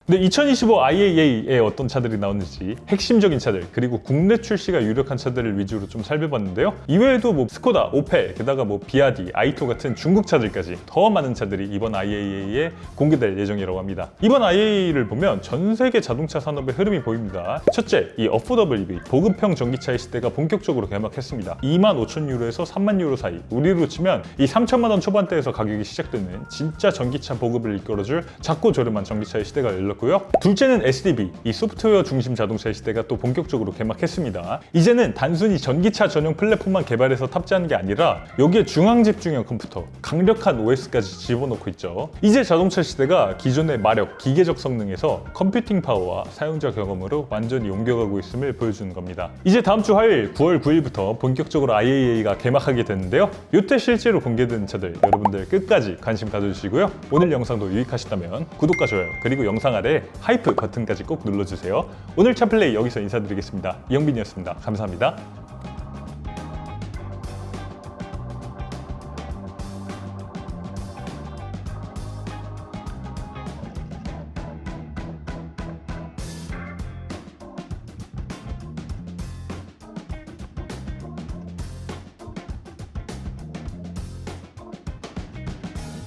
근데 2025 IAA에 어떤 차들이 나오는지 핵심적인 차들 그리고 국내 출시가 유력한 차들을 위주로 좀 살펴봤는데요. 이외에도 뭐 스코다, 오페, 게다가 뭐 비아디, 아이토 같은 중국 차들까지 더 많은 차들이 이번 IAA에 공개될 예정이라고 합니다. 이번 IAA를 보면 전 세계 자동차 산업의 흐름이 보입니다. 첫째, 이 어포더블 EV, 보급형 전기차의 시대가 본격적으로 개막했습니다. 25,000유로에서 3만 유로 사이, 우리로 치면 이 3천만 원 초반대에서 가격이 시작되는 진짜 전기차 보급을 이끌어줄 작고 저렴한 전기차의 시대가 열렸고요. 둘째는 SDV, 이 소프트웨어 중심 자동차의 시대가 또 본격적으로 개막했습니다. 이제는 단순히 전기차 전용 플랫폼만 개발해서 탑재하는 게 아니라 여기에 중앙 집중형 컴퓨터, 강력한 OS까지 집어넣고 있죠. 이제 자동차 시대가 기존의 마력, 기계적 성능에서 컴퓨팅 파워와 사용자 경험으로 완전히 옮겨가고 있음을 보여주는 겁니다. 이제 다음 주 화요일 9월 9일부터 본격적으로 IAA가 개막하게 되는데요. 요때 실제로 공개된 차들 여러분들 끝까지 관심 가져주시고요. 오늘 영상도 유익하셨다면 구독과 좋아요 그리고 영상 아래 하이프 버튼까지 꼭 눌러주세요. 오늘 차플레이 여기서 인사드리겠습니다. 이영빈이었습니다. 감사합니다.